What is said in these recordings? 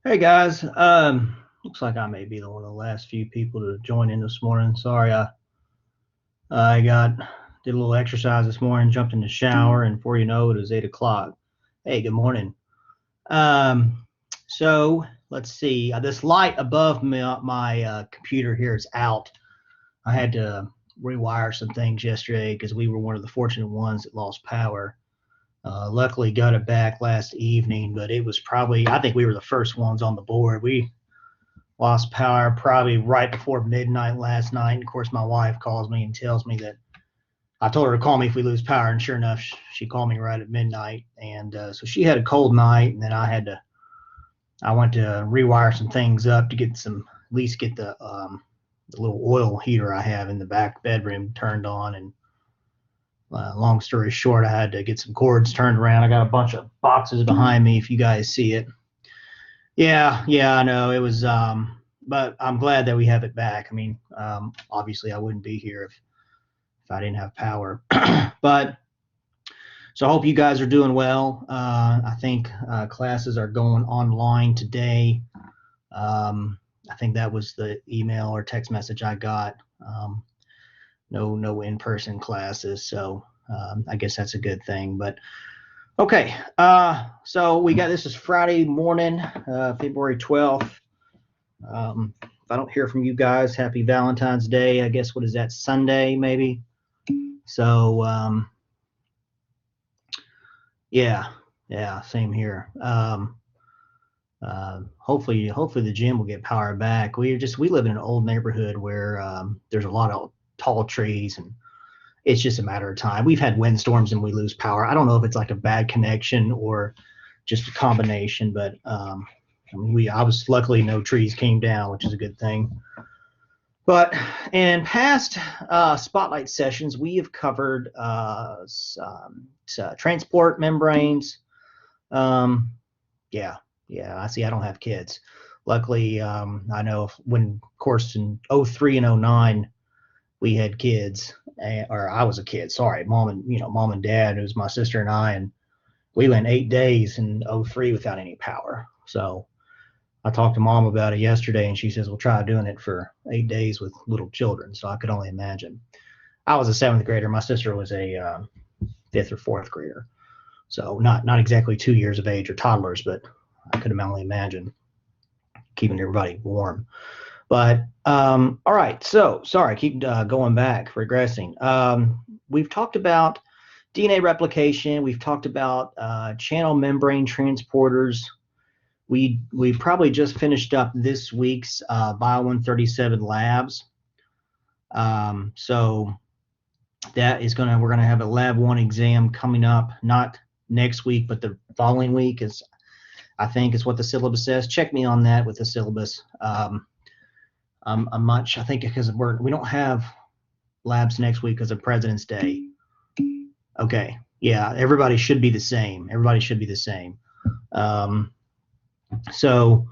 Hey guys, looks like I may be one of the last few people to join in this morning. Sorry, I did a little exercise this morning, jumped in the shower, and before you know it was 8 o'clock. Hey, good morning. Um, so let's see. This light above my computer here is out. I had to rewire some things yesterday because we were one of the fortunate ones that lost power. Luckily got it back last evening, but it was probably, I think we were the first ones on the board. We lost power probably right before midnight last night. And of course, my wife calls me and tells me that I told her to call me if we lose power. And sure enough, she called me right at midnight. And so she had a cold night. And then I went to rewire some things up to get at least get the little oil heater I have in the back bedroom turned on. And long story short, I had to get some cords turned around. I got a bunch of boxes behind me if you guys see it. Yeah, I know it was, but I'm glad that we have it back. I mean, obviously I wouldn't be here if I didn't have power. But so I hope you guys are doing well. I think classes are going online today. I think that was the email or text message I got. No in-person classes, so I guess that's a good thing. But okay, so this is Friday morning, February 12th. If I don't hear from you guys, happy Valentine's Day. I guess, what is that, Sunday maybe? So, yeah, same here. Hopefully the gym will get power back. We live in an old neighborhood where there's a lot of tall trees, and it's just a matter of time. We've had windstorms and we lose power. I don't know if it's like a bad connection or just a combination, but luckily no trees came down, which is a good thing. But in past spotlight sessions, we have covered transport membranes. Yeah, I see. I don't have kids. Luckily, I know of course, in 03 and 09, we had kids, or I was a kid. Sorry, mom and dad. It was my sister and I, and we went 8 days in 03 without any power. So I talked to mom about it yesterday, and she says, "We'll try doing it for 8 days with little children." So I could only imagine. I was a 7th grader. My sister was a 5th or 4th grader. So not exactly 2 years of age or toddlers, but I could only imagine keeping everybody warm. But all right, so sorry, I keep going back, regressing. We've talked about DNA replication. We've talked about channel membrane transporters. We probably just finished up this week's Bio 137 labs. So that is we're gonna have a lab 1 exam coming up, not next week, but the following week I think is what the syllabus says. Check me on that with the syllabus. I think because we don't have labs next week because of President's Day. Okay, yeah, everybody should be the same. So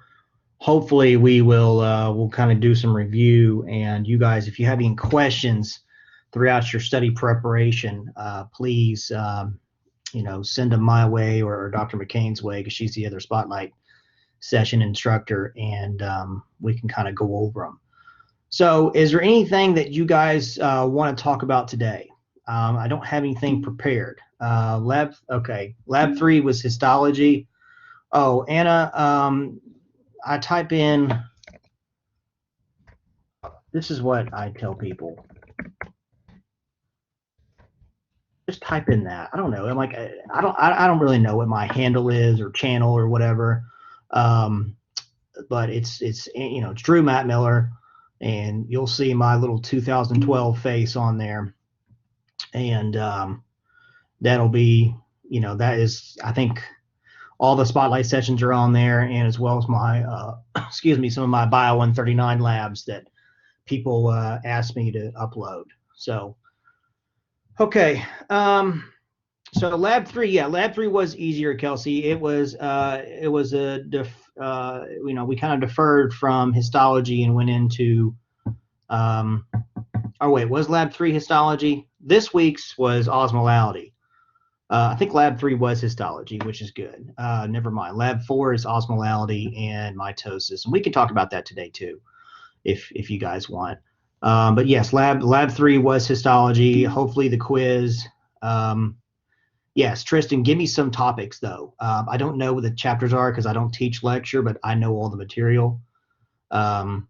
hopefully we'll kind of do some review, and you guys, if you have any questions throughout your study preparation, please send them my way or Dr. McCain's way, because she's the other spotlight session instructor, and we can kind of go over them. So is there anything that you guys want to talk about today? I don't have anything prepared. Lab 3 was histology. Oh, Anna, I type in, this is what I tell people. Just type in that. I don't know. I'm like, I don't really know what my handle is or channel or whatever. But it's Drew Mattmiller, and you'll see my little 2012 face on there, and that'll be, that is, I think all the spotlight sessions are on there, and as well as my some of my Bio 139 labs that people asked me to upload. So okay, so lab 3, lab 3 was easier, Kelsey. It was we kind of deferred from histology and went into was lab 3 histology? This week's was osmolality. I think lab 3 was histology, which is good. Never mind. Lab 4 is osmolality and mitosis, and we can talk about that today too, if you guys want. But yes, lab 3 was histology. Hopefully the quiz. Yes, Tristan, give me some topics though. I don't know what the chapters are because I don't teach lecture, but I know all the material. Lab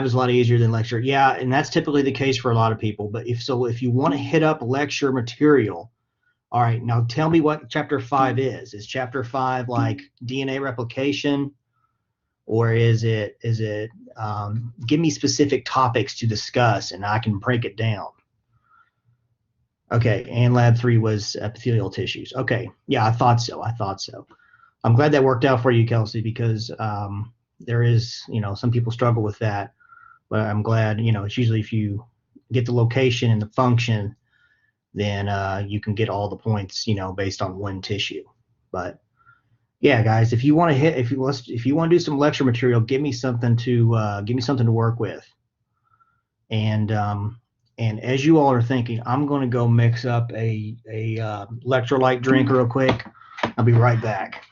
is a lot easier than lecture. Yeah, and that's typically the case for a lot of people. But if you want to hit up lecture material, all right, now tell me what chapter 5 is. Is chapter 5 like DNA replication, or is it give me specific topics to discuss and I can break it down? Okay, and lab 3 was epithelial tissues. Okay, yeah, I thought so. I'm glad that worked out for you, Kelsey, because there is, some people struggle with that, but I'm glad, it's usually if you get the location and the function, then you can get all the points, based on one tissue. But yeah, guys, if you want to do some lecture material, give me something to work with. And as you all are thinking, I'm going to go mix up a electrolyte drink real quick. I'll be right back.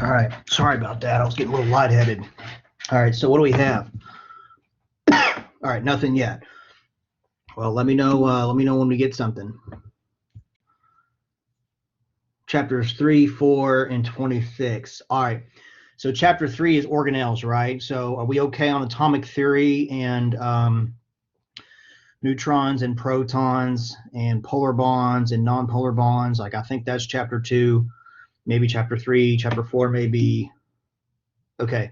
All right, sorry about that. I was getting a little lightheaded. All right, so what do we have? All right, nothing yet. Well, let me know when we get something. Chapters 3, 4, and 26. All right, so chapter 3 is organelles, right? So are we okay on atomic theory and neutrons and protons and polar bonds and non-polar bonds? Like, I think that's chapter 2, maybe chapter 3, chapter 4, maybe. Okay.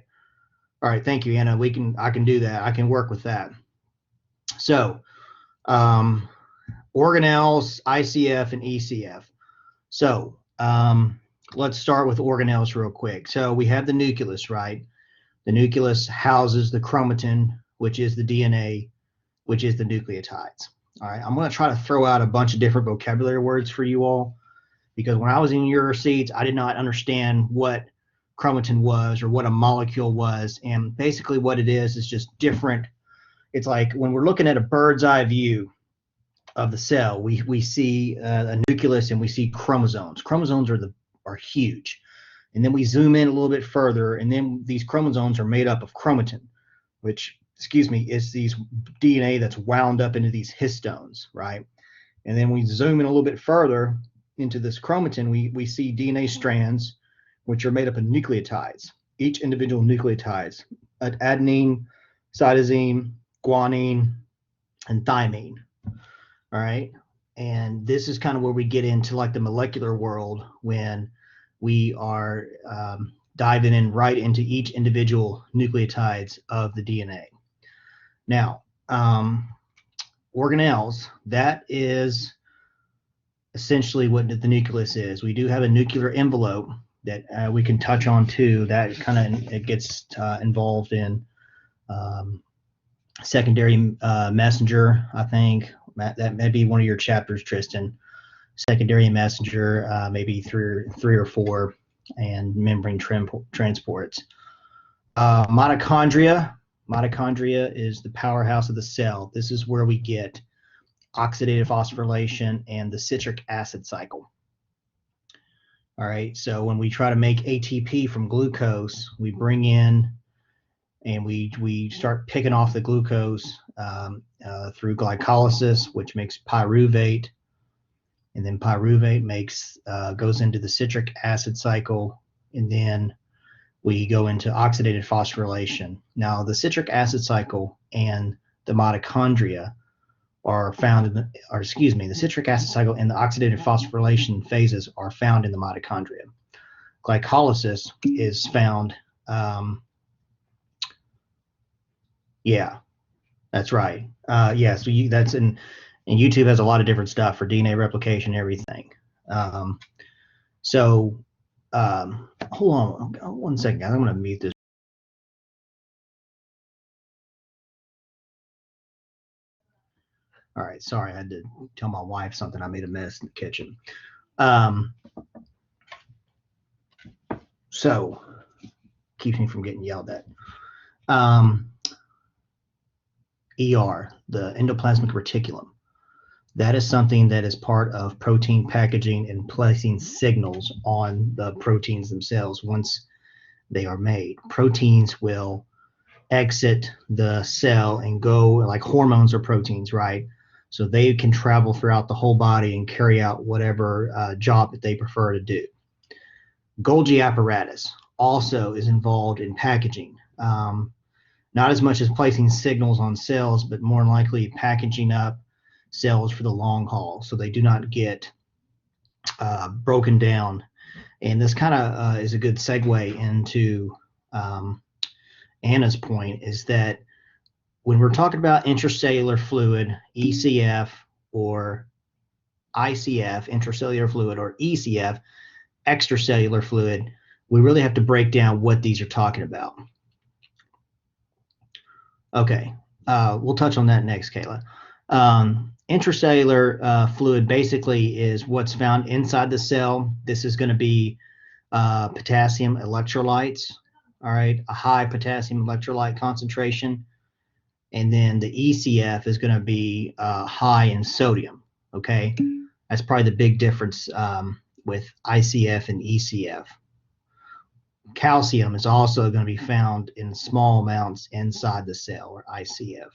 All right, thank you, Anna. I can do that. I can work with that. So, organelles, ICF, and ECF. So, let's start with organelles real quick. So we have the nucleus, right? The nucleus houses the chromatin, which is the DNA, which is the nucleotides. All right, I'm going to try to throw out a bunch of different vocabulary words for you all, because when I was in your seats, I did not understand what chromatin was or what a molecule was. And basically what it is just different. It's like when we're looking at a bird's eye view of the cell, we see a nucleus and we see chromosomes. Chromosomes are huge. And then we zoom in a little bit further, and then these chromosomes are made up of chromatin, which, is these DNA that's wound up into these histones, right? And then we zoom in a little bit further into this chromatin, we see DNA strands, which are made up of nucleotides, each individual nucleotides, adenine, cytosine, guanine, and thymine. All right. And this is kind of where we get into like the molecular world when we are diving in right into each individual nucleotides of the DNA. Now, organelles, that is essentially what the nucleus is. We do have a nuclear envelope that we can touch on too. That kind of it gets involved in secondary messenger, I think. That may be one of your chapters, Tristan. Secondary messenger, maybe three or four, and membrane transports. Mitochondria. Mitochondria is the powerhouse of the cell. This is where we get oxidative phosphorylation and the citric acid cycle. All right, so when we try to make ATP from glucose, we bring in and we start picking off the glucose through glycolysis, which makes pyruvate, and then pyruvate goes into the citric acid cycle, and then we go into oxidative phosphorylation. Now, the citric acid cycle and the mitochondria are found in the citric acid cycle and the oxidative phosphorylation phases are found in the mitochondria. Glycolysis is found, yeah, that's right. So that's and YouTube has a lot of different stuff for DNA replication and everything. Hold on 1 second, guys. I'm going to mute this. All right, sorry, I had to tell my wife something. I made a mess in the kitchen. So keeps me from getting yelled at. ER, the endoplasmic reticulum. That is something that is part of protein packaging and placing signals on the proteins themselves once they are made. Proteins will exit the cell and go, like hormones or proteins, right? So they can travel throughout the whole body and carry out whatever job that they prefer to do. Golgi apparatus also is involved in packaging. Not as much as placing signals on cells, but more than likely packaging up cells for the long haul so they do not get broken down. And this kind of is a good segue into Anna's point, is that when we're talking about intracellular fluid, ECF, or ICF, intracellular fluid, or ECF, extracellular fluid, we really have to break down what these are talking about. Okay, we'll touch on that next, Kayla. Intracellular fluid basically is what's found inside the cell. This is going to be potassium electrolytes, all right, a high potassium electrolyte concentration. And then the ECF is going to be high in sodium, okay? That's probably the big difference with ICF and ECF. Calcium is also going to be found in small amounts inside the cell, or ICF.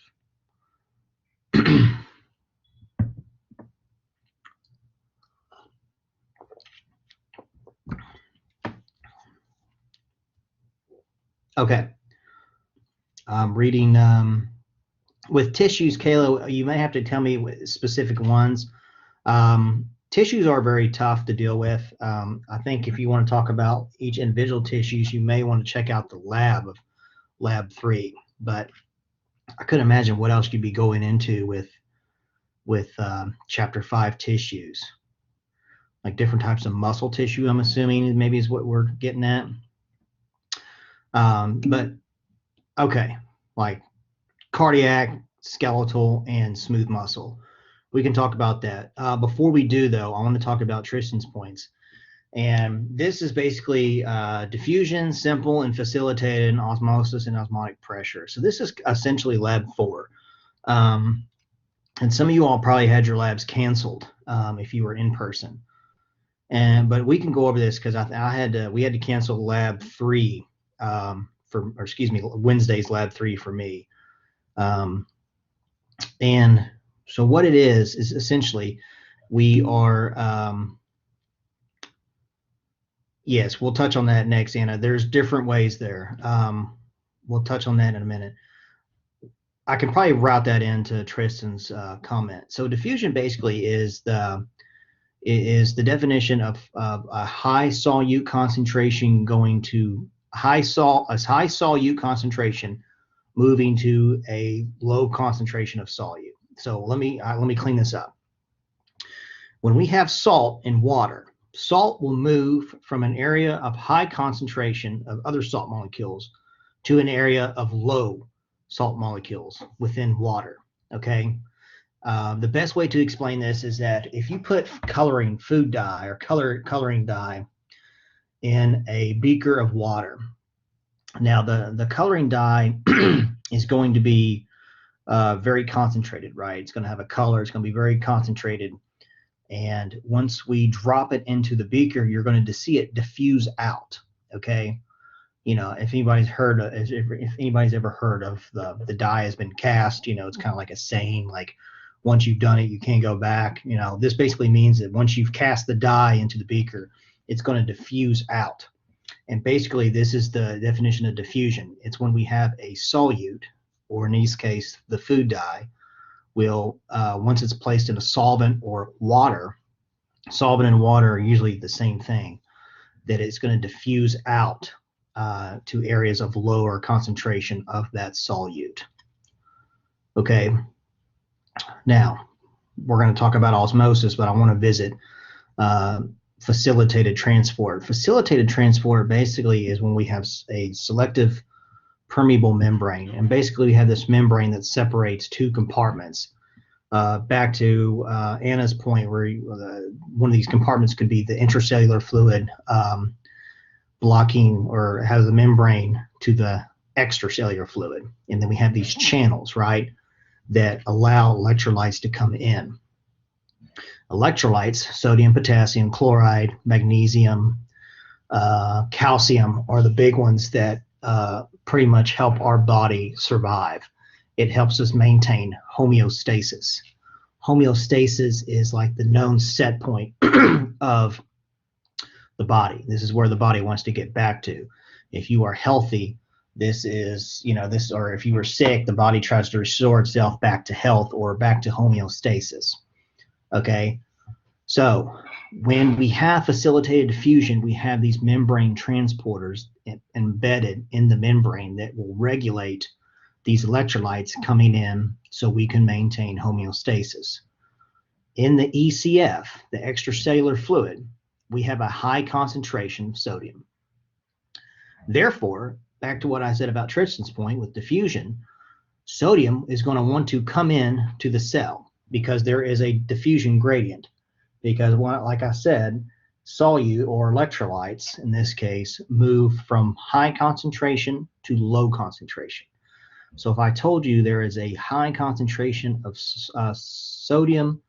Okay. I'm reading with tissues, Kayla, you may have to tell me specific ones. Tissues are very tough to deal with. I think if you want to talk about each individual tissues, you may want to check out the lab of lab 3. But I couldn't imagine what else you'd be going into with chapter 5 tissues, like different types of muscle tissue. I'm assuming maybe is what we're getting at. But okay, like cardiac, skeletal, and smooth muscle. We can talk about that. Before we do, though, I want to talk about Tristan's points. And this is basically diffusion, simple and facilitated osmosis and osmotic pressure. So this is essentially lab 4. And some of you all probably had your labs canceled if you were in person. But we can go over this because we had to cancel lab 3 Wednesday's lab 3 for me. And so what it is essentially we are, yes, we'll touch on that next, Anna. There's different ways there. We'll touch on that in a minute. I can probably route that into Tristan's comment. So diffusion basically is the definition of a high solute concentration going to high solute concentration moving to a low concentration of solute. So let me clean this up. When we have salt in water, salt will move from an area of high concentration of other salt molecules to an area of low salt molecules within water, okay? The best way to explain this is that if you put coloring food dye or coloring dye in a beaker of water, now the coloring dye is going to be very concentrated, right? It's going to have a color, it's going to be very concentrated. And once we drop it into the beaker, you're going to see it diffuse out. Okay. You know, if anybody's heard of, if anybody's ever heard of the die has been cast, you know, it's kind of like a saying, like once you've done it, you can't go back. You know, this basically means that once you've cast the die into the beaker, it's going to diffuse out. And basically, this is the definition of diffusion. It's when we have a solute, or in this case, the food dye, will, once it's placed in a solvent or water, solvent and water are usually the same thing, that it's going to diffuse out to areas of lower concentration of that solute. Okay, now we're going to talk about osmosis, but I want to visit facilitated transport. Facilitated transport basically is when we have a selective permeable membrane, and basically we have this membrane that separates two compartments. Back to Anna's point, where one of these compartments could be the intracellular fluid blocking or has a membrane to the extracellular fluid, and then we have these channels, right, that allow electrolytes to come in. Electrolytes, sodium, potassium, chloride, magnesium, calcium are the big ones that pretty much help our body survive. It helps us maintain homeostasis. Homeostasis is like the known set point of the body. This is where the body wants to get back to. If you are healthy, this is, you know, this, or if you are sick, the body tries to restore itself back to health or back to homeostasis. Okay, so when we have facilitated diffusion, we have these membrane transporters embedded in the membrane that will regulate these electrolytes coming in so we can maintain homeostasis. In the ECF, the extracellular fluid, we have a high concentration of sodium. Therefore, back to what I said about Tristan's point with diffusion, sodium is going to want to come in to the cell because there is a diffusion gradient. Because, like I said, solute or electrolytes, in this case, move from high concentration to low concentration. So if I told you there is a high concentration of sodium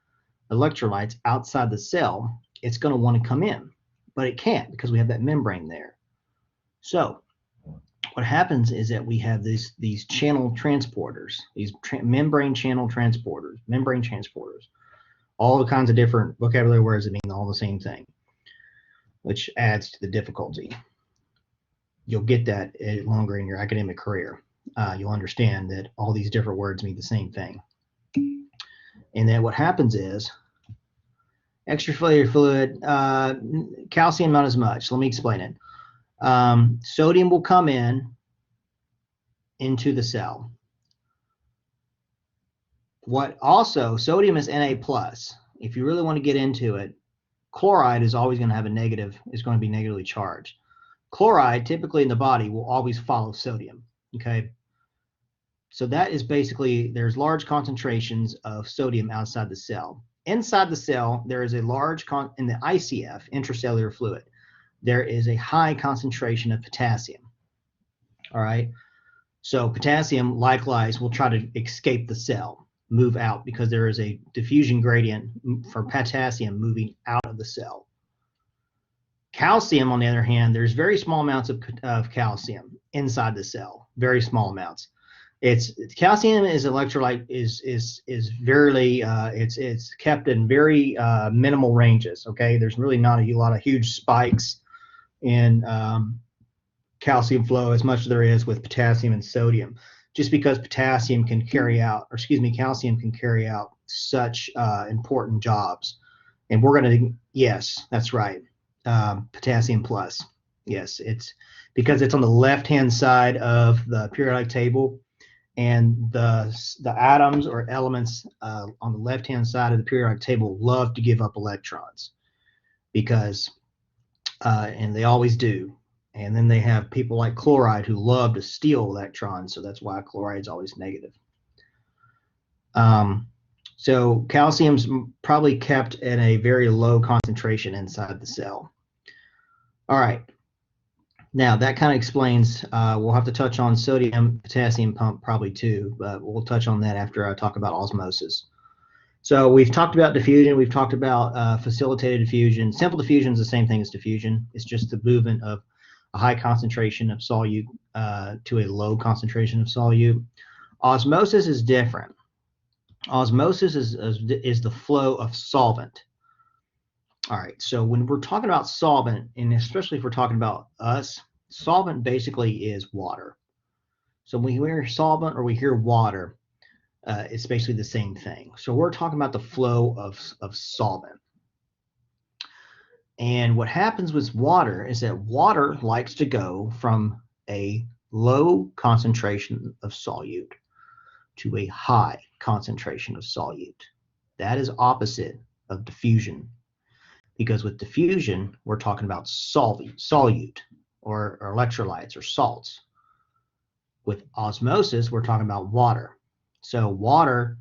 electrolytes outside the cell, it's going to want to come in, but it can't because we have that membrane there. So what happens is that we have these channel transporters, these membrane channel transporters, all kinds of different vocabulary words that mean all the same thing, which adds to the difficulty. You'll get that longer in your academic career. You'll understand that all these different words mean the same thing. And then what happens is extracellular fluid, calcium not as much. Let me explain it. Sodium will come into the cell. What also, sodium is Na+. If you really want to get into it, chloride is always going to have a negative, is going to be negatively charged. Chloride, typically in the body, will always follow sodium, okay? So that is basically, there's large concentrations of sodium outside the cell. Inside the cell, there is a large, in the ICF, intracellular fluid, there is a high concentration of potassium, all right? So potassium, likewise, will try to escape the cell, move out, because there is a diffusion gradient for potassium moving out of the cell. Calcium, on the other hand, there's very small amounts of calcium inside the cell, very small amounts. Calcium is electrolyte is very it's kept in very minimal ranges. Okay, there's really not a lot of huge spikes in calcium flow as much as there is with potassium and sodium, just because calcium can carry out such important jobs. And we're going to, yes, that's right, potassium plus. Yes, it's because it's on the left-hand side of the periodic table, and the atoms or elements on the left-hand side of the periodic table love to give up electrons, because, and they always do. And then they have people like chloride who love to steal electrons, so that's why chloride is always negative. So calcium's probably kept at a very low concentration inside the cell. All right. Now that kind of explains, we'll have to touch on sodium potassium pump probably too, but we'll touch on that after I talk about osmosis. So we've talked about diffusion. We've talked about facilitated diffusion. Simple diffusion is the same thing as diffusion. It's just the movement of a high concentration of solute to a low concentration of solute. Osmosis is different. Osmosis is the flow of solvent. All right, so when we're talking about solvent, and especially if we're talking about us, solvent basically is water. So when we hear solvent or we hear water, it's basically the same thing. So we're talking about the flow of solvent. And what happens with water is that water likes to go from a low concentration of solute to a high concentration of solute. That is opposite of diffusion, because with diffusion, we're talking about solute or electrolytes or salts. With osmosis, we're talking about water. So water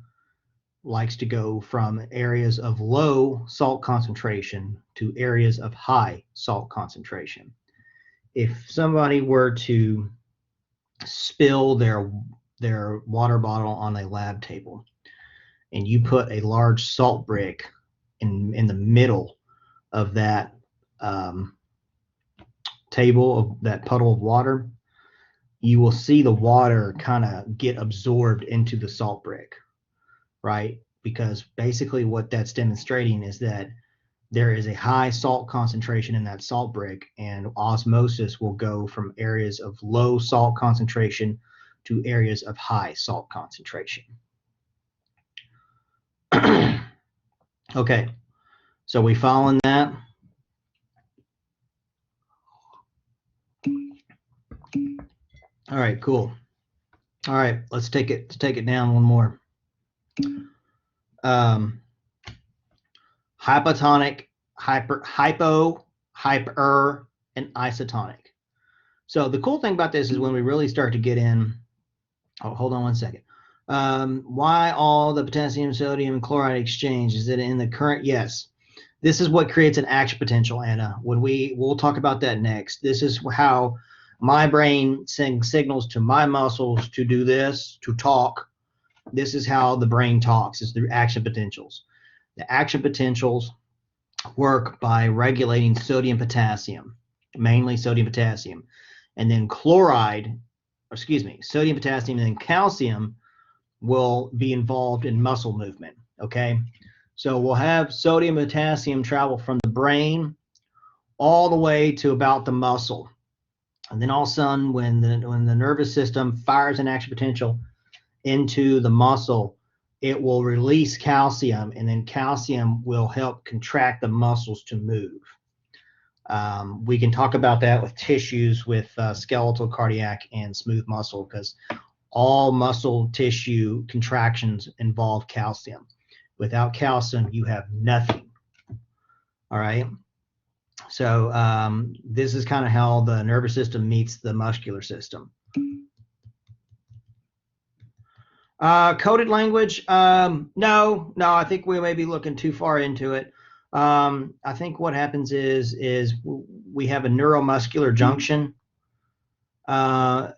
likes to go from areas of low salt concentration to areas of high salt concentration. If somebody were to spill their water bottle on a lab table and you put a large salt brick in the middle of that table, of that puddle of water, you will see the water kind of get absorbed into the salt brick, right? Because basically what that's demonstrating is that there is a high salt concentration in that salt brick, and osmosis will go from areas of low salt concentration to areas of high salt concentration. Okay, so we following that? All right, cool. All right, let's take it down one more. Hypotonic, hypo, hyper, and isotonic. So the cool thing about this is when we really start to get in, hold on one second. Why all the potassium, sodium, and chloride exchange? Is it in the current? Yes. This is what creates an action potential, Anna. We'll talk about that next. This is how my brain sends signals to my muscles to do this, to talk. This is how the brain talks, is through action potentials. The action potentials work by regulating sodium, potassium, mainly sodium, potassium, and then sodium, potassium, and then calcium will be involved in muscle movement, okay? So we'll have sodium and potassium travel from the brain all the way to about the muscle. And then all of a sudden, when the nervous system fires an action potential into the muscle, it will release calcium, and then calcium will help contract the muscles to move. We can talk about that with tissues, with skeletal, cardiac, and smooth muscle, because all muscle tissue contractions involve calcium. Without calcium, you have nothing. All right. So this is kind of how the nervous system meets the muscular system. Coded language? No, I think we may be looking too far into it. I think what happens is we have a neuromuscular junction. Like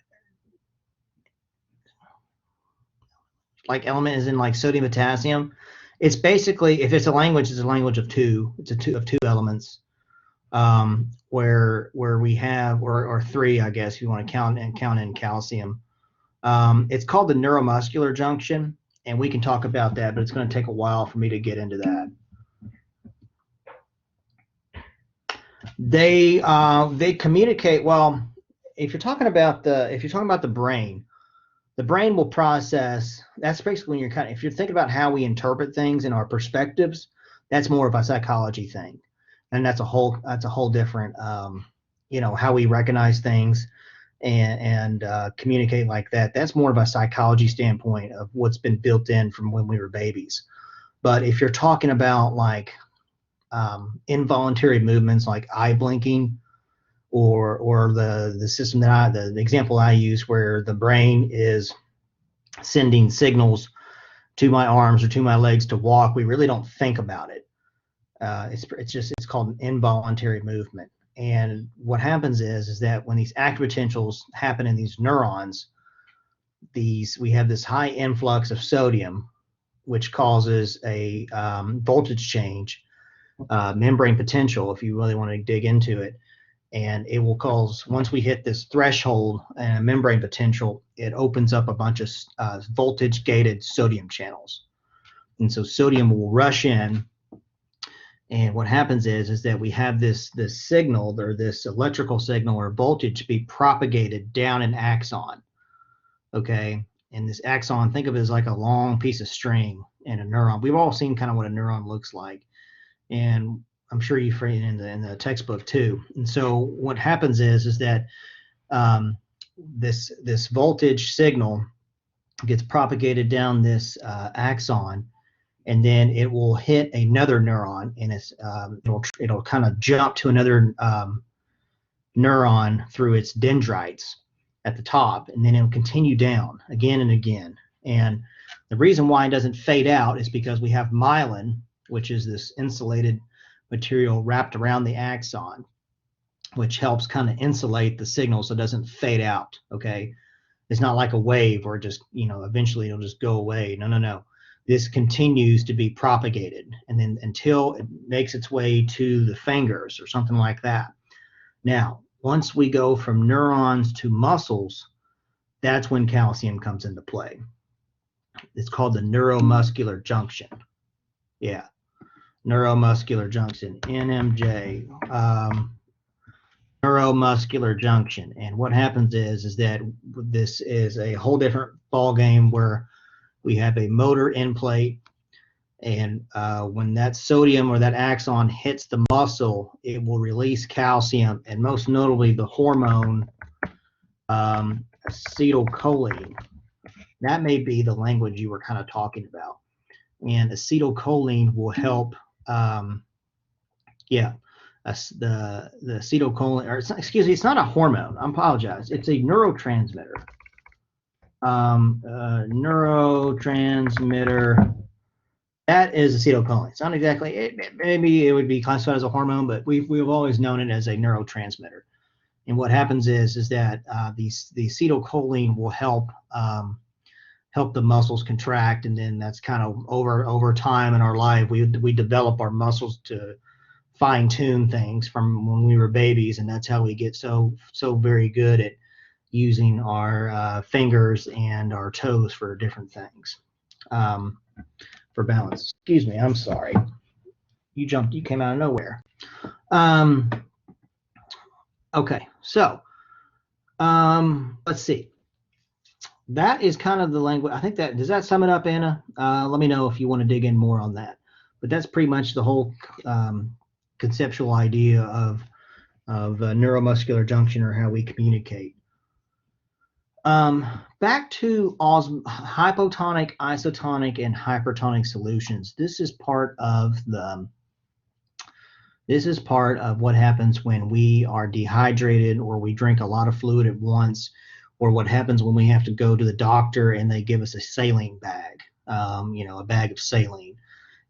element is in like sodium, potassium. It's basically, if it's a language, it's a language of two. It's of two elements. Where we have, or three, I guess, if you want to count in calcium. It's called the neuromuscular junction, and we can talk about that, but it's going to take a while for me to get into that. They communicate well. If you're talking about the brain will process. That's basically when if you're thinking about how we interpret things and our perspectives, that's more of a psychology thing, and that's a whole different how we recognize things and communicate like that. That's more of a psychology standpoint of what's been built in from when we were babies. But if you're talking about like involuntary movements like eye blinking, or the system that the example I use, where the brain is sending signals to my arms or to my legs to walk, we really don't think about it. It's called an involuntary movement. And what happens is that when these action potentials happen in these neurons, we have this high influx of sodium, which causes a voltage change, membrane potential, if you really want to dig into it. And it will cause, once we hit this threshold and membrane potential, it opens up a bunch of voltage gated sodium channels. And so sodium will rush in. And what happens is that we have this signal, or this electrical signal or voltage, be propagated down an axon. Okay. And this axon, think of it as like a long piece of string and a neuron. We've all seen kind of what a neuron looks like. And I'm sure you've read it in the textbook too. And so what happens is that this voltage signal gets propagated down this axon, and then it will hit another neuron, and it'll kind of jump to another neuron through its dendrites at the top, and then it'll continue down again and again. And the reason why it doesn't fade out is because we have myelin, which is this insulated material wrapped around the axon, which helps kind of insulate the signal so it doesn't fade out. Okay, it's not like a wave where just, eventually it'll just go away. No. This continues to be propagated, and then until it makes its way to the fingers or something like that. Now, once we go from neurons to muscles, that's when calcium comes into play. It's called the neuromuscular junction. Yeah, neuromuscular junction, NMJ, neuromuscular junction. And what happens is that this is a whole different ball game where we have a motor end plate, and when that sodium or that axon hits the muscle, it will release calcium, and most notably the hormone acetylcholine. That may be the language you were kind of talking about. And acetylcholine will help, the acetylcholine, or excuse me, it's not a hormone. I apologize. It's a neurotransmitter. Neurotransmitter. That is acetylcholine. It's not exactly, maybe it would be classified as a hormone, but we've always known it as a neurotransmitter. And what happens is that the acetylcholine will help the muscles contract, and then that's kind of over time in our life, we develop our muscles to fine tune things from when we were babies, and that's how we get so very good at using our fingers and our toes for different things. For balance. Excuse me, I'm sorry. You came out of nowhere. Okay, so let's see. That is kind of the language. I think does that sum it up, Anna? Let me know if you want to dig in more on that. But that's pretty much the whole conceptual idea of neuromuscular junction, or how we communicate. Back to hypotonic, isotonic, and hypertonic solutions. This is part of what happens when we are dehydrated, or we drink a lot of fluid at once, or what happens when we have to go to the doctor and they give us a saline bag, a bag of saline.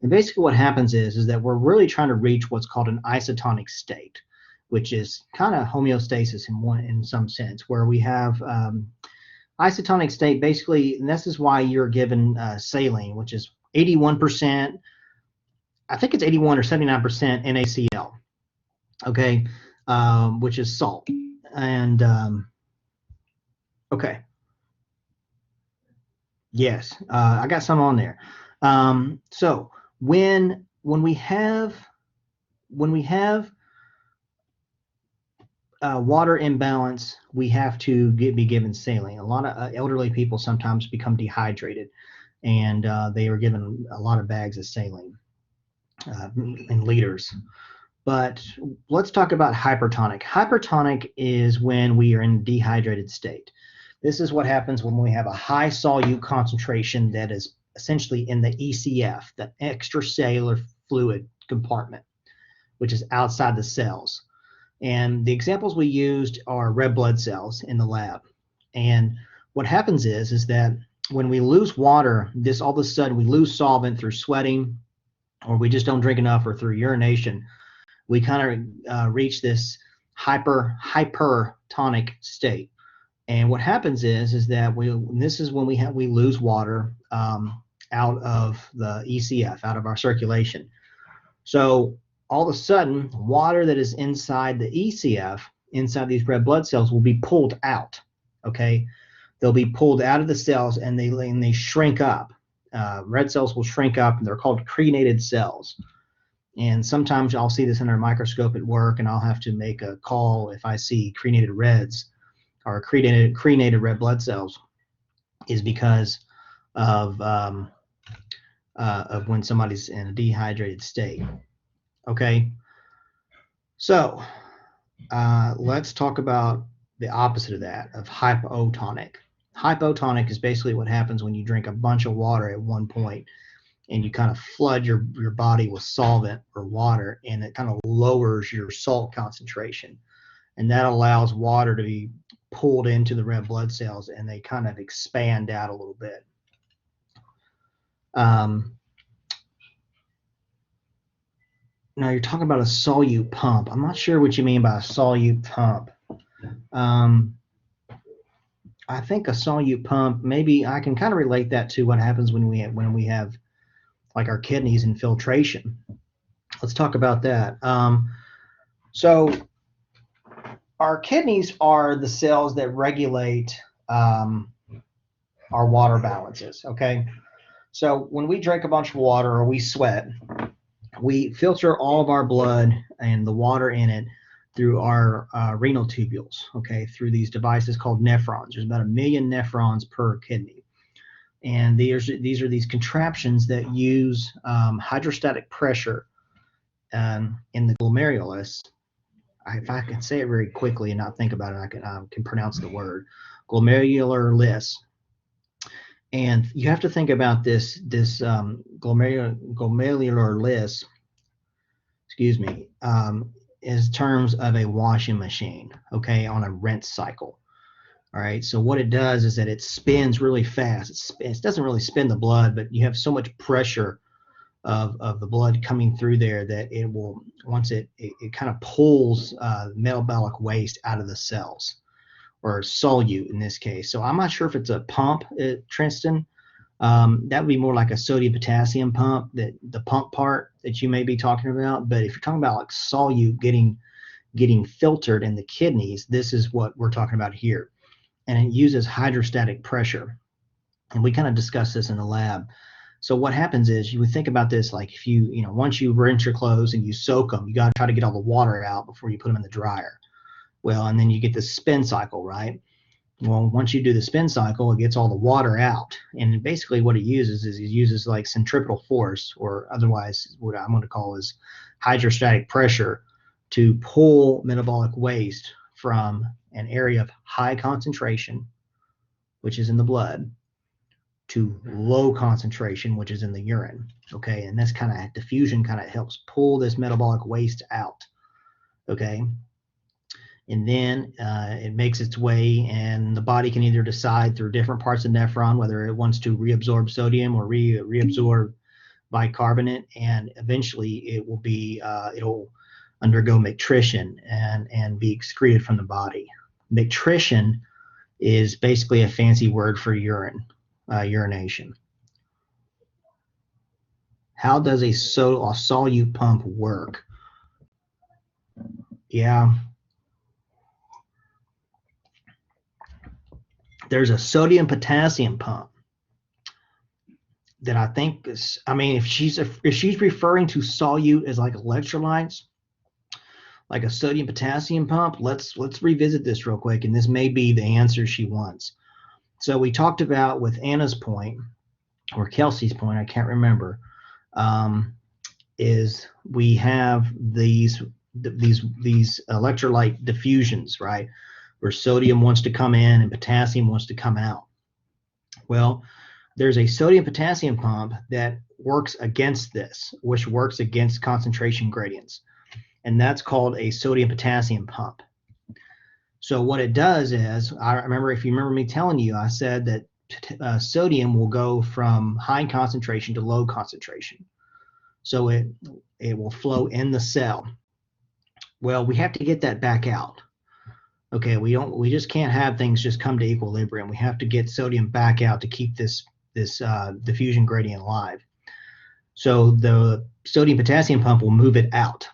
And basically what happens is that we're really trying to reach what's called an isotonic state, which is kind of homeostasis in some sense, where we have isotonic state, basically, and this is why you're given saline, which is 81%, I think it's 81 or 79% NaCl, okay, which is salt. And okay, yes, I got some on there. So when we have water imbalance, we have to be given saline. A lot of elderly people sometimes become dehydrated, and they are given a lot of bags of saline in liters. But let's talk about hypertonic. Hypertonic is when we are in a dehydrated state. This is what happens when we have a high solute concentration that is essentially in the ECF, the extracellular fluid compartment, which is outside the cells. And the examples we used are red blood cells in the lab. And what happens is that when we lose water, all of a sudden we lose solvent through sweating, or we just don't drink enough, or through urination, we kind of reach this hypertonic state. And what happens is that this is when we lose water, out of the ECF, out of our circulation. So all of a sudden, water that is inside the ECF, inside these red blood cells, will be pulled out. Okay, they'll be pulled out of the cells, and they shrink up. Red cells will shrink up, and they're called creatinate cells. And sometimes I'll see this under a microscope at work, and I'll have to make a call if I see creatinate reds or creatinate red blood cells, is because of when somebody's in a dehydrated state. Okay, so let's talk about the opposite of that, of hypotonic. Hypotonic is basically what happens when you drink a bunch of water at one point, and you kind of flood your body with solvent or water, and it kind of lowers your salt concentration. And that allows water to be pulled into the red blood cells, and they kind of expand out a little bit. Now you're talking about a solute pump. I'm not sure what you mean by a solute pump. I think a solute pump, maybe I can kind of relate that to what happens when we have like our kidneys in filtration. Let's talk about that. So our kidneys are the cells that regulate our water balances. Okay, so when we drink a bunch of water or we sweat, we filter all of our blood and the water in it through our renal tubules, okay, through these devices called nephrons. There's about 1 million nephrons per kidney. And these are these contraptions that use hydrostatic pressure in the glomerulus. If I can say it very quickly and not think about it, I can pronounce the word glomerulus. And you have to think about this glomerulus, excuse me, in terms of a washing machine, okay, on a rinse cycle. All right, so what it does is that it spins really fast. It doesn't really spin the blood, but you have so much pressure of the blood coming through there that it will, once it kind of pulls metabolic waste out of the cells, or solute in this case. So I'm not sure if it's a pump, Tristan. That would be more like a sodium potassium pump, that the pump part that you may be talking about. But if you're talking about like solute getting filtered in the kidneys, this is what we're talking about here. And it uses hydrostatic pressure. And we kind of discussed this in the lab. So what happens is, you would think about this like, if once you rinse your clothes and you soak them, you got to try to get all the water out before you put them in the dryer. Well, and then you get this spin cycle, right? Well, once you do the spin cycle, it gets all the water out. And basically what it uses is, it uses like centripetal force, or otherwise what I'm going to call is hydrostatic pressure, to pull metabolic waste from an area of high concentration, which is in the blood, to low concentration, which is in the urine. Okay, and that's kind of diffusion kind of helps pull this metabolic waste out. Okay, and then it makes its way, and the body can either decide through different parts of nephron whether it wants to reabsorb sodium or reabsorb bicarbonate, and eventually it will be it'll undergo micturition and be excreted from the body. Micturition is basically a fancy word for urination. How does a solute pump work? Yeah. There's a sodium potassium pump that I think is, I mean, if she's referring to solute as like electrolytes, like a sodium potassium pump, let's revisit this real quick, and this may be the answer she wants. So we talked about with Anna's point, or Kelsey's point, I can't remember, is we have these electrolyte diffusions, right, where sodium wants to come in and potassium wants to come out. Well, there's a sodium potassium pump that works against this, which works against concentration gradients, and that's called a sodium potassium pump. So what it does is, I remember, if you remember me telling you, I said that sodium will go from high concentration to low concentration. So it will flow in the cell. Well, we have to get that back out. Okay, we just can't have things just come to equilibrium. We have to get sodium back out to keep this this diffusion gradient live. So the sodium potassium pump will move it out,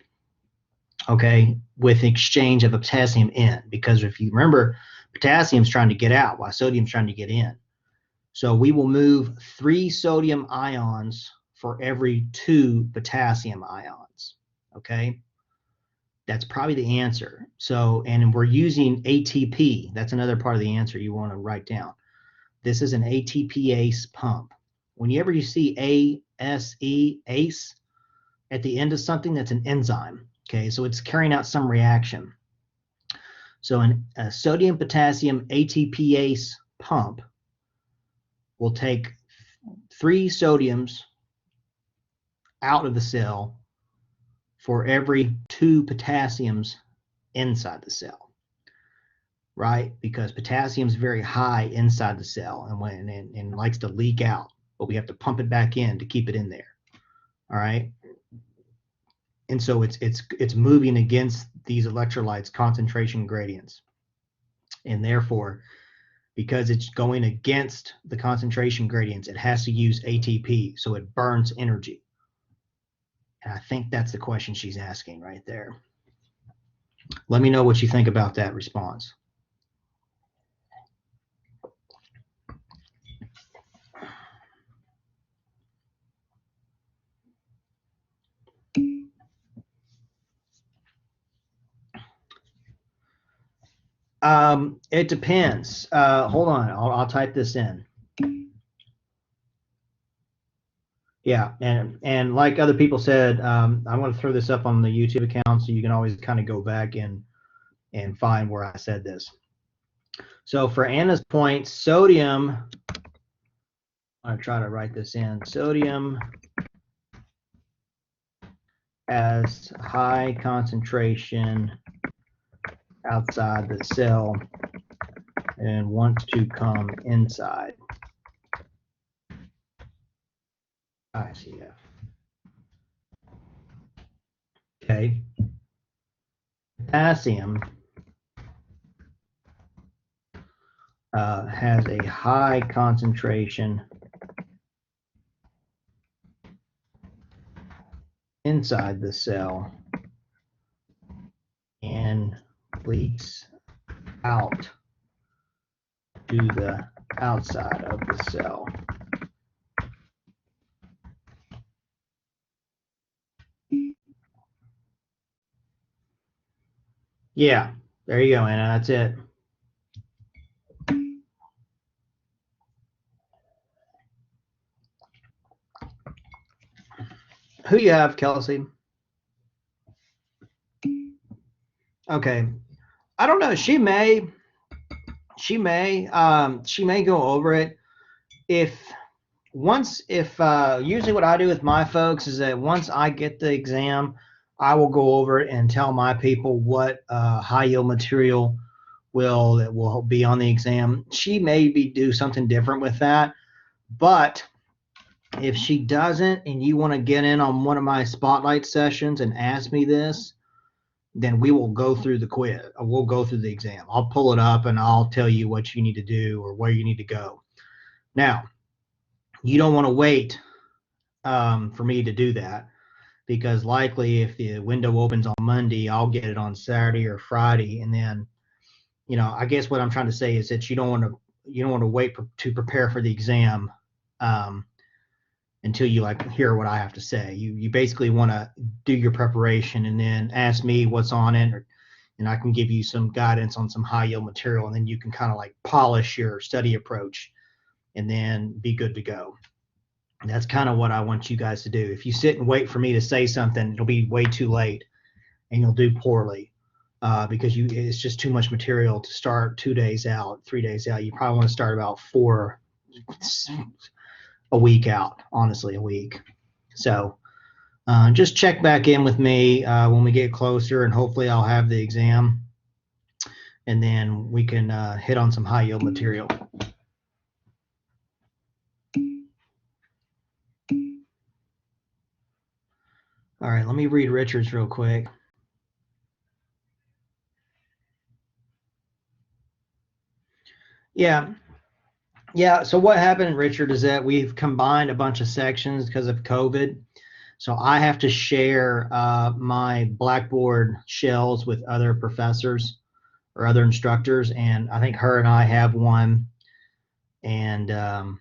okay, with exchange of a potassium in, because if you remember, potassium's trying to get out while sodium's trying to get in. So we will move 3 sodium ions for every 2 potassium ions, okay? That's probably the answer. So, and we're using ATP. That's another part of the answer you want to write down. This is an ATPase pump. Whenever you see ACE at the end of something, that's an enzyme, okay? So it's carrying out some reaction. So a sodium potassium ATPase pump will take 3 sodiums out of the cell for every 2 potassiums inside the cell, right? Because potassium is very high inside the cell and likes to leak out, but we have to pump it back in to keep it in there. All right. And so it's moving against these electrolytes concentration gradients. And therefore, because it's going against the concentration gradients, it has to use ATP, so it burns energy. And I think that's the question she's asking right there. Let me know what you think about that response. It depends. Hold on, I'll type this in. Yeah, and like other people said, I'm going to throw this up on the YouTube account so you can always kind of go back and find where I said this. So for Anna's point, sodium, I'm going to try to write this in. Sodium has high concentration outside the cell and wants to come inside. ICF. Okay. Potassium has a high concentration inside the cell and leaks out to the outside of the cell. Yeah, there you go, Anna. That's it. Who you have, Kelsey? Okay. I don't know. She may go over it. Usually what I do with my folks is that once I get the exam, I will go over it and tell my people what high yield material will be on the exam. She may do something different with that, but if she doesn't and you want to get in on one of my spotlight sessions and ask me this, then we will go through the quiz. We'll go through the exam. I'll pull it up and I'll tell you what you need to do or where you need to go. Now, you don't want to wait for me to do that, because likely if the window opens on Monday, I'll get it on Saturday or Friday. And then, I guess what I'm trying to say is that you don't want to wait to prepare for the exam until you hear what I have to say. You basically want to do your preparation and then ask me what's on it, and I can give you some guidance on some high yield material, and then you can kind of polish your study approach and then be good to go. And that's kind of what I want you guys to do. If you sit and wait for me to say something, it'll be way too late and you'll do poorly because it's just too much material to start 2 days out, 3 days out. You probably want to start about a week out, honestly, a week. So just check back in with me when we get closer, and hopefully I'll have the exam, and then we can hit on some high yield material. All right, let me read Richard's real quick. Yeah, Yeah, so what happened, Richard, is that we've combined a bunch of sections because of COVID. So I have to share my Blackboard shells with other professors or other instructors, and I think her and I have one, and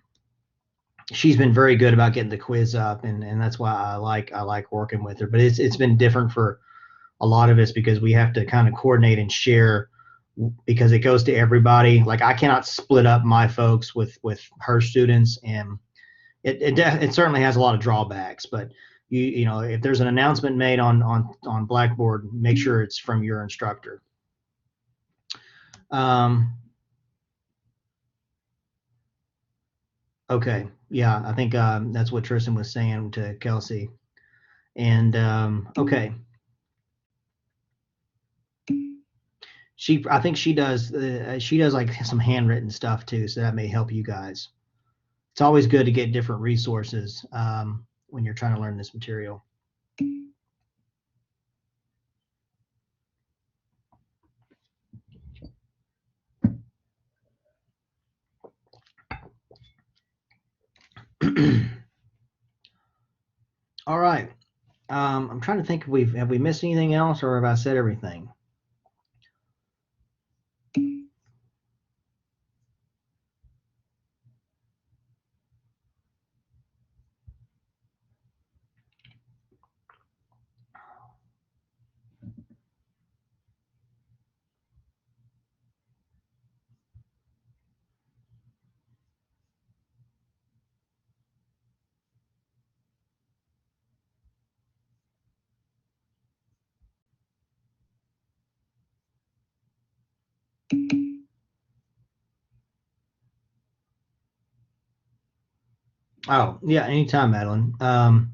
she's been very good about getting the quiz up, and that's why I like working with her. But it's been different for a lot of us because we have to kind of coordinate and share because it goes to everybody. Like I cannot split up my folks with her students, and it certainly has a lot of drawbacks. But you know if there's an announcement made on Blackboard, make sure it's from your instructor. Um, okay, yeah, I think that's what Tristan was saying to Kelsey. And okay, I think she does like some handwritten stuff too, so that may help you guys. It's always good to get different resources when you're trying to learn this material. All right. I'm trying to think if have we missed anything else or have I said everything? Oh, yeah, anytime, Madeline. I'm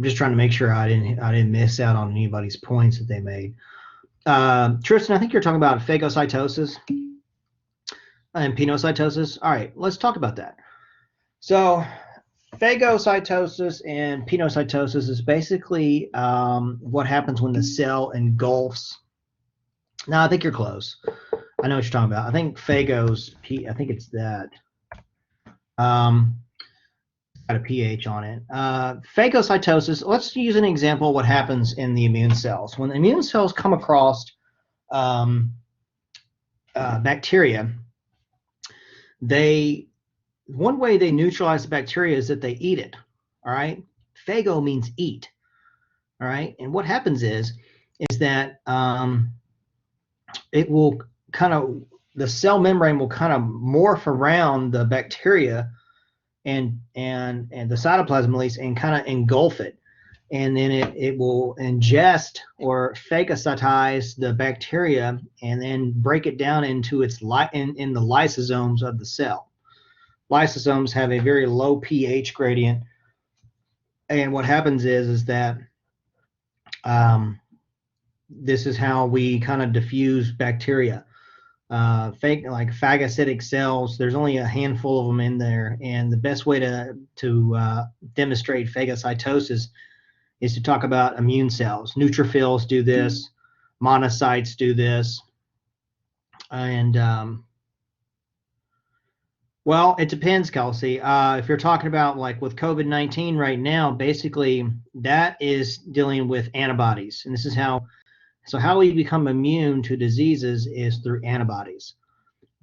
just trying to make sure I didn't miss out on anybody's points that they made. Tristan, I think you're talking about phagocytosis and pinocytosis. All right, let's talk about that. So, phagocytosis and pinocytosis is basically what happens when the cell engulfs. Now, I think you're close. I know what you're talking about. I think phagos, I think it's that. Um, got a pH on it. Phagocytosis, let's use an example of what happens in the immune cells. When the immune cells come across um, bacteria, one way they neutralize the bacteria is that they eat it. All right. Phago means eat. All right. And what happens is that it will kind of, the cell membrane will kind of morph around the bacteria and the cytoplasm at least and kind of engulf it. And then it will ingest or phagocytize the bacteria and then break it down into its in the lysosomes of the cell. Lysosomes have a very low pH gradient, and what happens is that this is how we kind of diffuse bacteria. Like phagocytic cells, there's only a handful of them in there, and the best way to demonstrate phagocytosis is to talk about immune cells. Neutrophils do this, monocytes do this, and well, it depends, Kelsey. If you're talking about like with COVID-19 right now, basically that is dealing with antibodies, and this is how we become immune to diseases is through antibodies.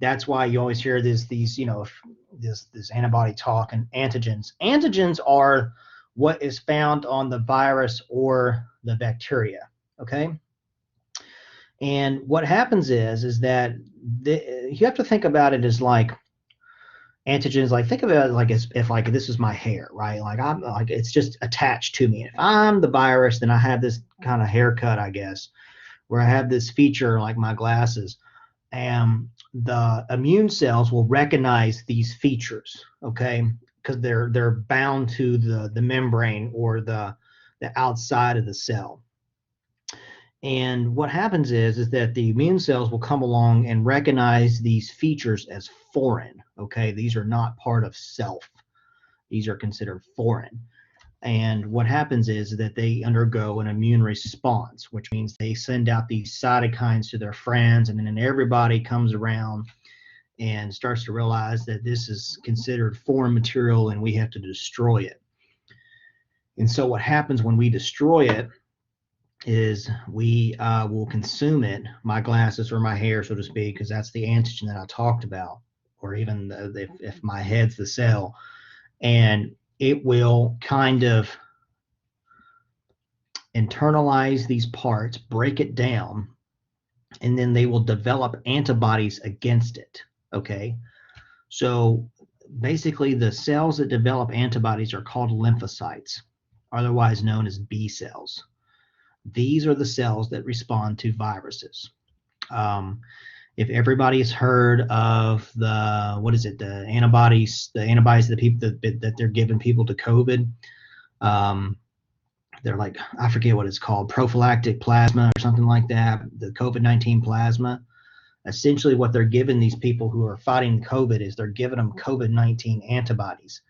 That's why you always hear this antibody talk and antigens. Antigens are what is found on the virus or the bacteria. Okay. And what happens is that you have to think about it as like antigens. Like think of it like if like this is my hair, right? Like I'm like it's just attached to me. If I'm the virus, then I have this kind of haircut, I guess, where I have this feature like my glasses, and the immune cells will recognize these features, okay, because they're bound to the membrane or the outside of the cell. And what happens is that the immune cells will come along and recognize these features as foreign. Okay, these are not part of self. These are considered foreign. And what happens is that they undergo an immune response, which means they send out these cytokines to their friends, and then everybody comes around and starts to realize that this is considered foreign material and we have to destroy it. And so what happens when we destroy it is we will consume it, my glasses or my hair, so to speak, because that's the antigen that I talked about, or even if my head's the cell, and it will kind of internalize these parts, break it down, and then they will develop antibodies against it. Okay, so basically the cells that develop antibodies are called lymphocytes, otherwise known as B cells. These are the cells that respond to viruses. If everybody has heard of the antibodies that people that they're giving people to COVID, they're like, I forget what it's called, prophylactic plasma or something like that, the COVID-19 plasma. Essentially what they're giving these people who are fighting COVID is they're giving them COVID-19 antibodies.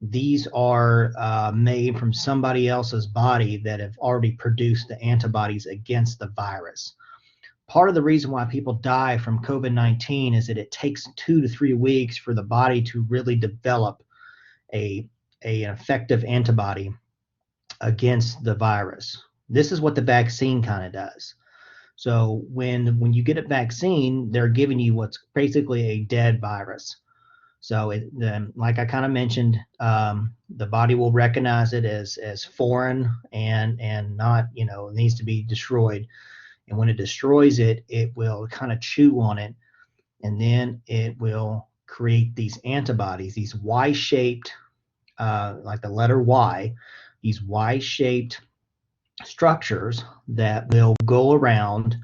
These are made from somebody else's body that have already produced the antibodies against the virus. Part of the reason why people die from COVID-19 is that it takes 2 to 3 weeks for the body to really develop an effective antibody against the virus. This is what the vaccine kind of does. So when you get a vaccine, they're giving you what's basically a dead virus. So like I kind of mentioned, the body will recognize it as foreign and not, it needs to be destroyed. And when it destroys it, it will kind of chew on it, and then it will create these antibodies, these Y-shaped, like the letter Y, these Y-shaped structures that will go around,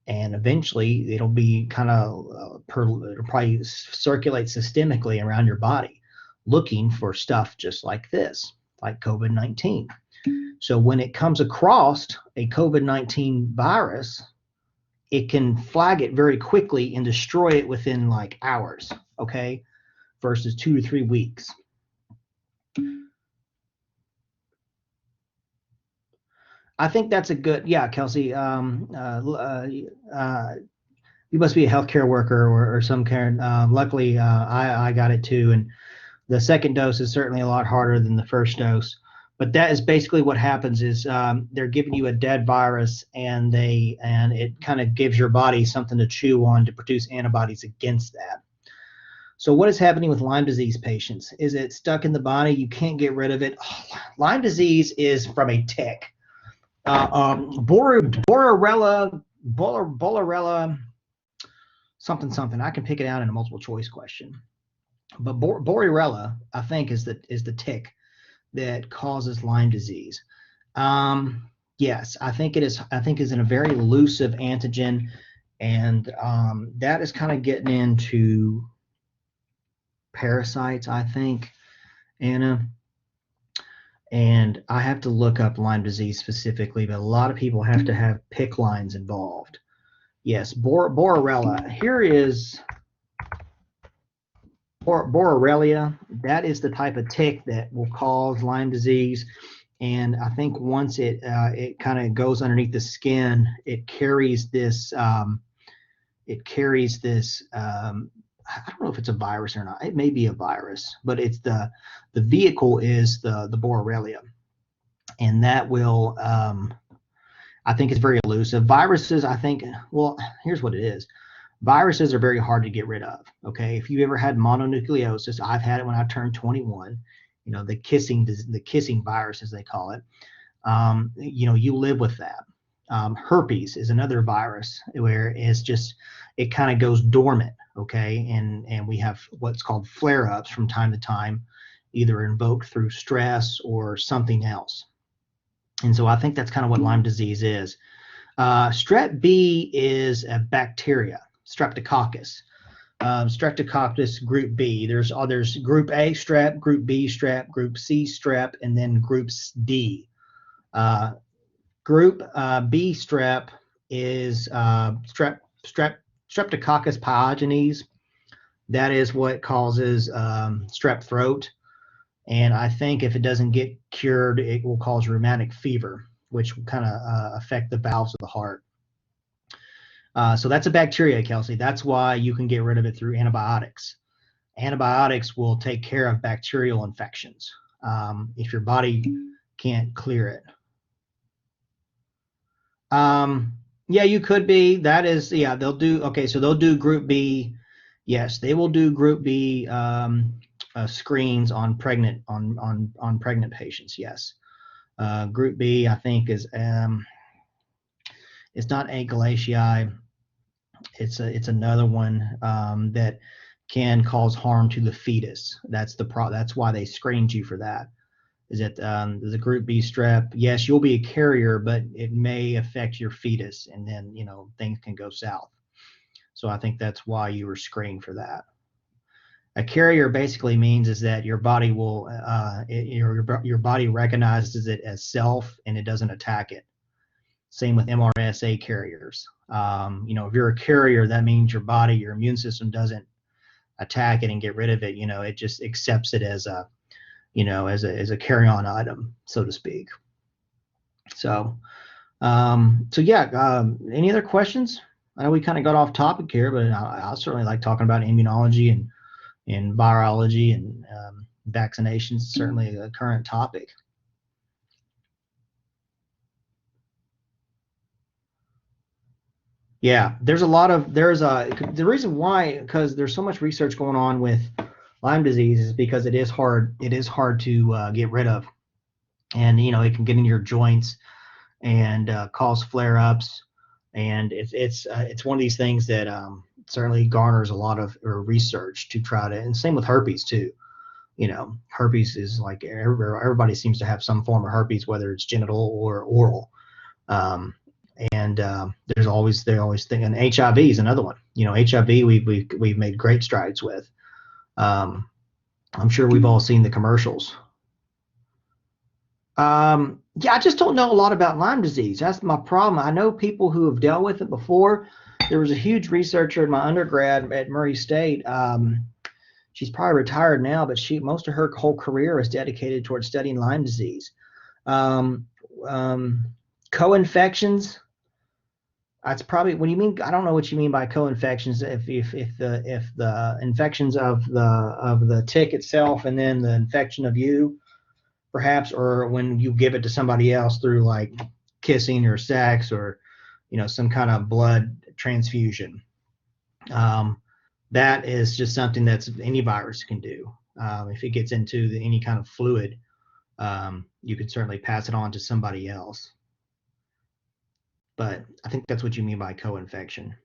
and eventually it'll be kind of it'll probably circulate systemically around your body, looking for stuff just like this, like COVID-19. So when it comes across a COVID-19 virus, it can flag it very quickly and destroy it within like hours, okay, versus 2 to 3 weeks. I think that's a good, yeah, Kelsey. You must be a healthcare worker or some kind. Luckily, I got it too, and the second dose is certainly a lot harder than the first dose. But that is basically what happens is they're giving you a dead virus, and it kind of gives your body something to chew on to produce antibodies against that. So what is happening with Lyme disease patients? Is it stuck in the body? You can't get rid of it. Lyme disease is from a tick. Borrelella, something. I can pick it out in a multiple choice question. But Borrelella, I think, is the tick that causes Lyme disease. Yes, I think it is. I think is in a very elusive antigen, and that is kind of getting into parasites, I think, Anna. And I have to look up Lyme disease specifically, but a lot of people have to have PICC lines involved. Yes, Borrelella. Here is Borrelia. That is the type of tick that will cause Lyme disease. And I think once it kind of goes underneath the skin, it carries this. I don't know if it's a virus or not. It may be a virus, but it's the vehicle is the Borrelia, and that will I think it's very elusive. Viruses, I think, well, here's what it is. Viruses are very hard to get rid of. Okay, if you ever had mononucleosis, I've had it when I turned 21. The kissing virus, as they call it. You live with that. Herpes is another virus where it kind of goes dormant, okay, and we have what's called flare-ups from time to time, either invoked through stress or something else. And so I think that's kind of what Lyme disease is. Strep B is a bacteria, Streptococcus. Streptococcus group B. There's group A strep, group B strep, group C strep, and then groups D. Group B strep is Streptococcus pyogenes. That is what causes strep throat. And I think if it doesn't get cured, it will cause rheumatic fever, which will kind of affect the valves of the heart. So that's a bacteria, Kelsey. That's why you can get rid of it through antibiotics. Antibiotics will take care of bacterial infections if your body can't clear it. Yeah, you could be. That is, yeah, they'll do, okay, so they'll do group B. Yes, they will do group B screens on pregnant patients. Yes. Group B, I think, is it's not achalaceae. It's another one that can cause harm to the fetus. That's why they screened you for that. Is that the group B strep? Yes, you'll be a carrier, but it may affect your fetus, and then things can go south. So I think that's why you were screened for that. A carrier basically means is that your body will your body recognizes it as self and it doesn't attack it. Same with MRSA carriers. If you're a carrier, that means your body, your immune system doesn't attack it and get rid of it. It just accepts it as a as a carry-on item, so to speak. So yeah. Any other questions? I know we kind of got off topic here, but I certainly like talking about immunology and virology and vaccinations. Certainly a current topic. Yeah, the reason why, because there's so much research going on with Lyme disease, is because it is hard to get rid of, and it can get in your joints and cause flare-ups, and it's one of these things that certainly garners a lot of research to try to, and same with herpes too. Herpes is like everybody seems to have some form of herpes, whether it's genital or oral. And they always think, and HIV is another one. HIV we've made great strides with. I'm sure we've all seen the commercials. Yeah, I just don't know a lot about Lyme disease. That's my problem. I know people who have dealt with it before. There was a huge researcher in my undergrad at Murray State. She's probably retired now, but most of her whole career is dedicated towards studying Lyme disease. Co-infections. That's probably what you mean. I don't know what you mean by co-infections. If the infections of the tick itself and then the infection of you, perhaps, or when you give it to somebody else through like kissing or sex or some kind of blood transfusion. That is just something that's any virus can do. If it gets into any kind of fluid, you could certainly pass it on to somebody else. But I think that's what you mean by co-infection.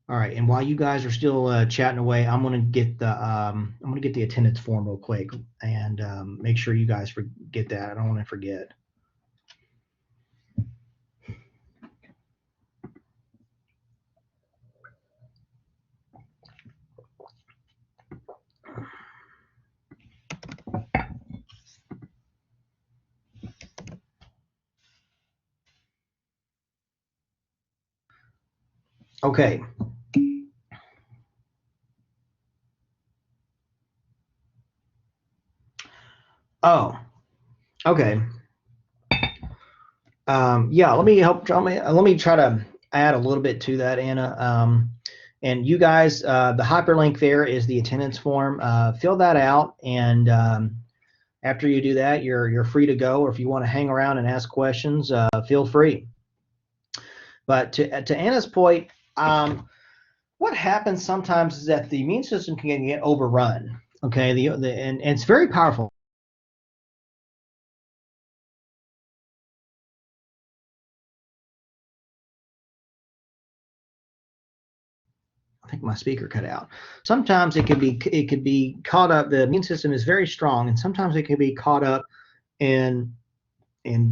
All right, and while you guys are still chatting away, I'm gonna get the attendance form real quick and make sure you guys get that. I don't want to forget. Okay. Oh, okay. Yeah, let me try to add a little bit to that, Anna. And you guys, the hyperlink there is the attendance form. Fill that out, and after you do that, you're free to go. Or if you want to hang around and ask questions, feel free. But to Anna's point, what happens sometimes is that the immune system can get overrun. Okay, and it's very powerful. I think my speaker cut out. Sometimes it could be caught up. The immune system is very strong, and sometimes it can be caught up in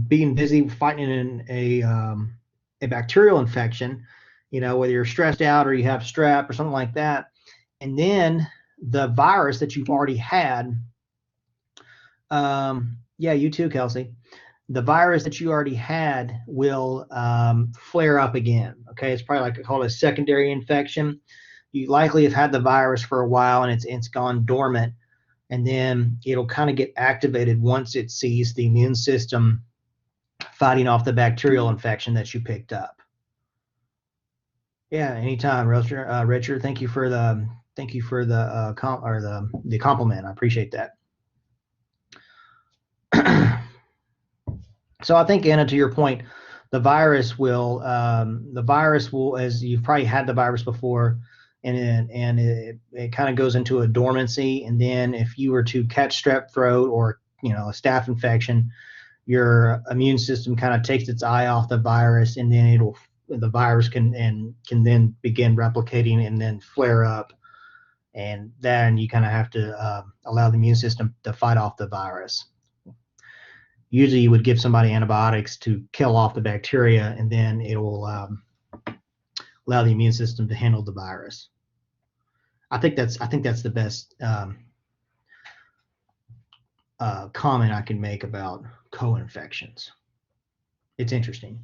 being busy fighting in a bacterial infection. Whether you're stressed out or you have strep or something like that, and then the virus that you've already had. Yeah, you too, Kelsey. The virus that you already had will flare up again. Okay, it's probably called a secondary infection. You likely have had the virus for a while and it's gone dormant, and then it'll kind of get activated once it sees the immune system fighting off the bacterial infection that you picked up. Yeah, anytime, Richard. Richard, thank you for the the compliment. I appreciate that. So I think, Anna, to your point, the virus will, as you've probably had the virus before, and it kind of goes into a dormancy, and then if you were to catch strep throat or a staph infection, your immune system kind of takes its eye off the virus, and then the virus can then begin replicating and then flare up, and then you kind of have to allow the immune system to fight off the virus. Usually you would give somebody antibiotics to kill off the bacteria, and then it will allow the immune system to handle the virus. I think that's the best comment I can make about co-infections. It's interesting.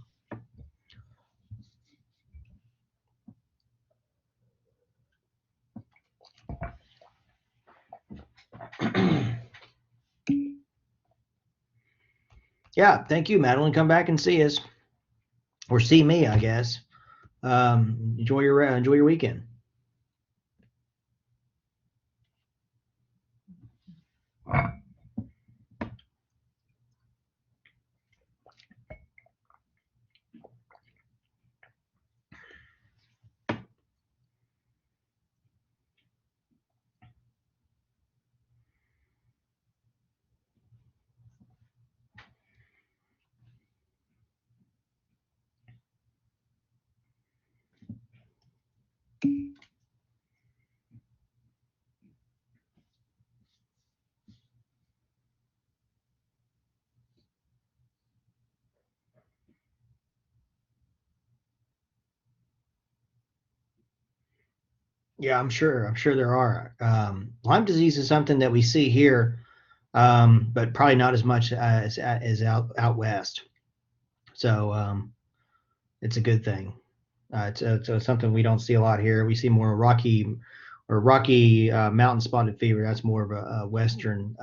Yeah, thank you, Madeline. Come back and see us, or see me, I guess. Enjoy your weekend. Yeah, I'm sure. I'm sure there are. Lyme disease is something that we see here, but probably not as much as out west. So it's a good thing. It's something we don't see a lot here. We see more rocky mountain spotted fever. That's more of a western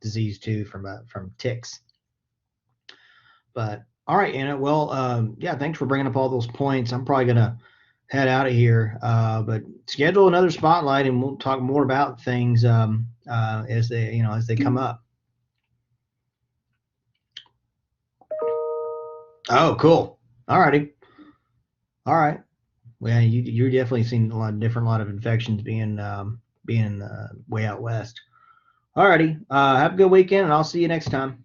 disease too, from ticks. But all right, Anna. Well, yeah, thanks for bringing up all those points. I'm probably gonna head out of here, but schedule another spotlight, and we'll talk more about things as they come up. Oh, cool. All righty. All right. Well, you're definitely seeing a lot of infections being way out west. All righty. Have a good weekend, and I'll see you next time.